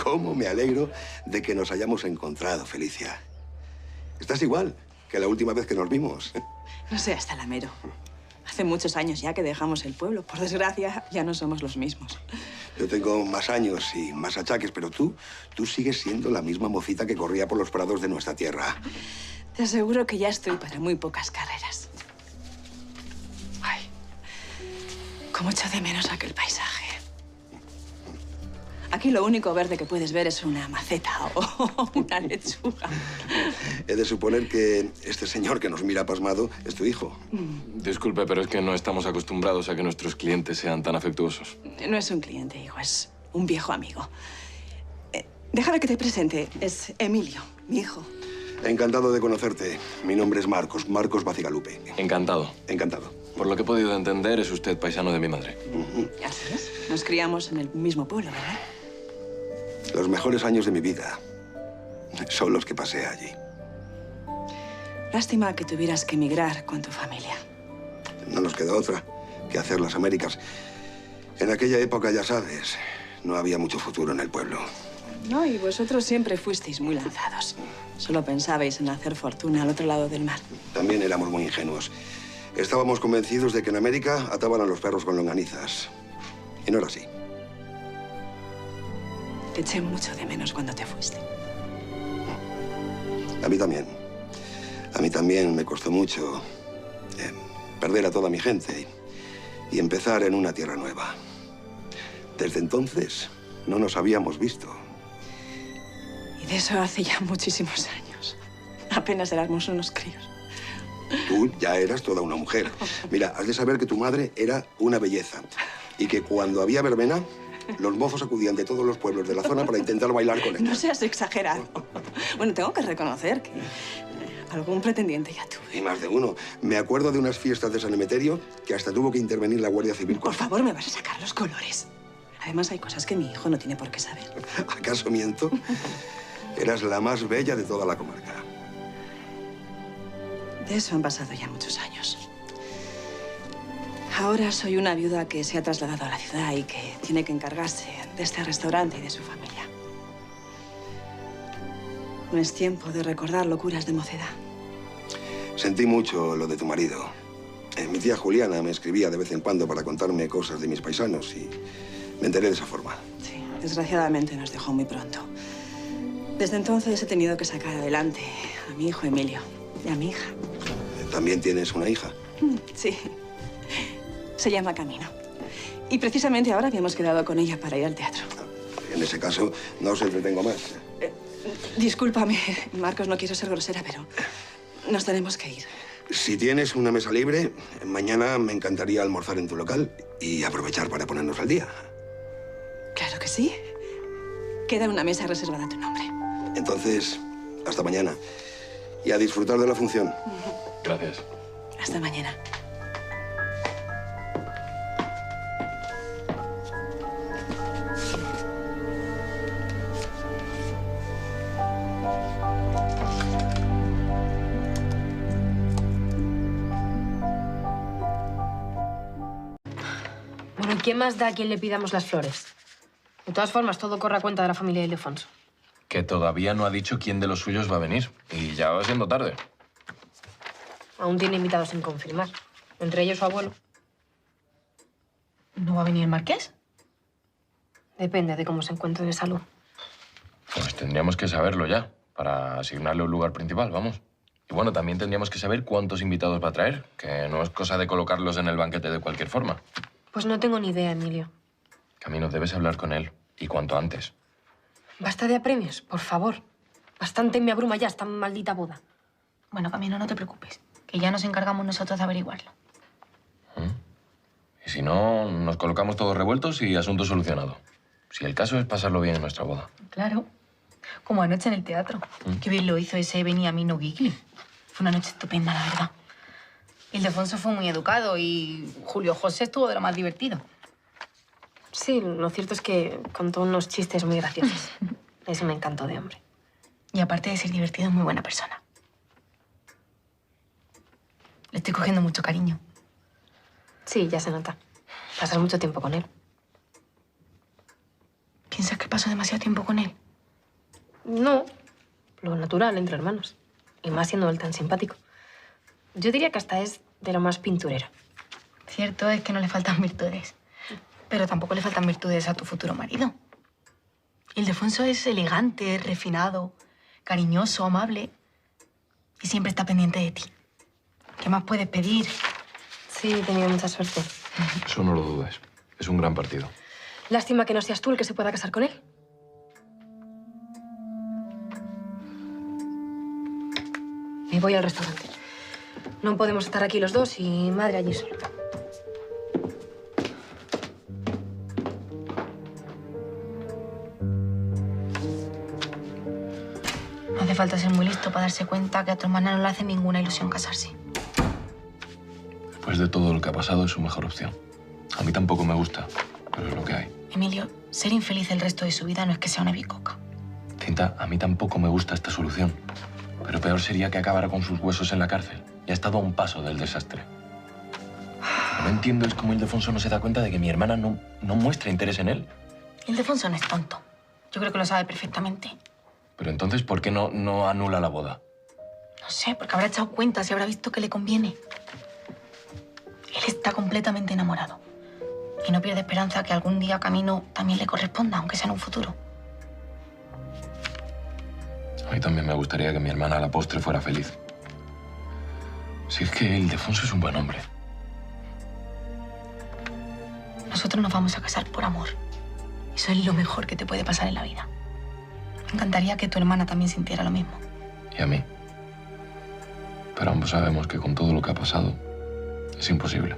cómo me alegro de que nos hayamos encontrado, Felicia. Estás igual que la última vez que nos vimos. No seas talamero. Hace muchos años ya que dejamos el pueblo. Por desgracia, ya no somos los mismos. Yo tengo más años y más achaques, pero tú sigues siendo la misma mocita que corría por los prados de nuestra tierra. Te aseguro que ya estoy para muy pocas carreras. Ay, cómo echo de menos aquel paisaje. Aquí lo único verde que puedes ver es una maceta o una lechuga. He de suponer que este señor que nos mira pasmado es tu hijo. Disculpe, pero es que no estamos acostumbrados a que nuestros clientes sean tan afectuosos. No es un cliente, hijo, es un viejo amigo. Déjame que te presente. Es Emilio, mi hijo. Encantado de conocerte. Mi nombre es Marcos, Marcos Bacigalupe. Encantado. Encantado. Por lo que he podido entender, es usted paisano de mi madre. Así es. Nos criamos en el mismo pueblo, ¿verdad? Los mejores años de mi vida son los que pasé allí. Lástima que tuvieras que emigrar con tu familia. No nos quedó otra que hacer las Américas. En aquella época, ya sabes, no había mucho futuro en el pueblo. No, y vosotros siempre fuisteis muy lanzados. Solo pensabais en hacer fortuna al otro lado del mar. También éramos muy ingenuos. Estábamos convencidos de que en América ataban a los perros con longanizas. Y no era así. Te eché mucho de menos cuando te fuiste. A mí también. A mí también me costó mucho perder a toda mi gente y empezar en una tierra nueva. Desde entonces no nos habíamos visto. Y de eso hace ya muchísimos años. Apenas éramos unos críos. Tú ya eras toda una mujer. Mira, has de saber que tu madre era una belleza y que cuando había verbena, los mozos acudían de todos los pueblos de la zona para intentar bailar con ella. No seas exagerado. Bueno, tengo que reconocer que algún pretendiente ya tuve. Y más de uno. Me acuerdo de unas fiestas de San Emeterio que hasta tuvo que intervenir la Guardia Civil. Por favor, me vas a sacar los colores. Además, hay cosas que mi hijo no tiene por qué saber. ¿Acaso miento? Eras la más bella de toda la comarca. De eso han pasado ya muchos años. Ahora soy una viuda que se ha trasladado a la ciudad y que tiene que encargarse de este restaurante y de su familia. No es tiempo de recordar locuras de mocedad. Sentí mucho lo de tu marido. Mi tía Juliana me escribía de vez en cuando para contarme cosas de mis paisanos y me enteré de esa forma. Sí, desgraciadamente nos dejó muy pronto. Desde entonces he tenido que sacar adelante a mi hijo Emilio y a mi hija. ¿También tienes una hija? Sí. Se llama Camino. Y precisamente ahora habíamos quedado con ella para ir al teatro. En ese caso, no os entretengo más. Discúlpame, Marcos, no quiero ser grosera, pero nos tenemos que ir. Si tienes una mesa libre, mañana me encantaría almorzar en tu local y aprovechar para ponernos al día. Claro que sí. Queda una mesa reservada a tu nombre. Entonces, hasta mañana. Y a disfrutar de la función. Gracias. Hasta mañana. Bueno, ¿quién más da a quien le pidamos las flores? De todas formas, todo corre a cuenta de la familia de Ildefonso. Que todavía no ha dicho quién de los suyos va a venir. Y ya va siendo tarde. Aún tiene invitados sin confirmar. Entre ellos su abuelo. ¿No va a venir el marqués? Depende de cómo se encuentre de salud. Pues tendríamos que saberlo ya, para asignarle un lugar principal, vamos. Y bueno, también tendríamos que saber cuántos invitados va a traer, que no es cosa de colocarlos en el banquete de cualquier forma. Pues no tengo ni idea, Emilio. Camino, debes hablar con él, y cuanto antes. Basta de apremios, por favor. Bastante me abruma ya esta maldita boda. Bueno, Camino, no te preocupes, que ya nos encargamos nosotros de averiguarlo. Y si no, nos colocamos todos revueltos y asunto solucionado. Si el caso es pasarlo bien en nuestra boda. Claro. Como anoche en el teatro. Qué bien lo hizo ese Beniamino Gigli. Fue una noche estupenda, la verdad. Ildefonso fue muy educado y Julio José estuvo de lo más divertido. Sí, lo cierto es que contó unos chistes muy graciosos. Es un encanto de hombre. Y aparte de ser divertido, es muy buena persona. Le estoy cogiendo mucho cariño. Sí, ya se nota. Pasas mucho tiempo con él. ¿Piensas que pasa? pasó demasiado tiempo con él? No, lo natural entre hermanos. Y más siendo él tan simpático. Yo diría que hasta es de lo más pinturero. Cierto es que no le faltan virtudes. Pero tampoco le faltan virtudes a tu futuro marido. Ildefonso es elegante, refinado, cariñoso, amable. Y siempre está pendiente de ti. ¿Qué más puedes pedir? Sí, he tenido mucha suerte. Eso no lo dudes. Es un gran partido. Lástima que no seas tú el que se pueda casar con él. Me voy al restaurante. No podemos estar aquí los dos y madre allí sola. No hace falta ser muy listo para darse cuenta que a tu hermana no le hace ninguna ilusión casarse. Después de todo lo que ha pasado, es su mejor opción. A mí tampoco me gusta, pero es lo que hay. Emilio, ser infeliz el resto de su vida no es que sea una bicoca. Cinta, a mí tampoco me gusta esta solución. Pero peor sería que acabara con sus huesos en la cárcel. Ya ha estado a un paso del desastre. Lo que no entiendo es cómo Ildefonso no se da cuenta de que mi hermana no muestra interés en él. Ildefonso no es tonto. Yo creo que lo sabe perfectamente. Pero entonces, ¿por qué no anula la boda? No sé, porque habrá echado cuentas y habrá visto que le conviene. Él está completamente enamorado. Y no pierde esperanza que algún día Camino también le corresponda, aunque sea en un futuro. A mí también me gustaría que mi hermana a la postre fuera feliz. Si es que Ildefonso es un buen hombre. Nosotros nos vamos a casar por amor. Eso es lo mejor que te puede pasar en la vida. Me encantaría que tu hermana también sintiera lo mismo. Y a mí. Pero ambos sabemos que con todo lo que ha pasado, es imposible.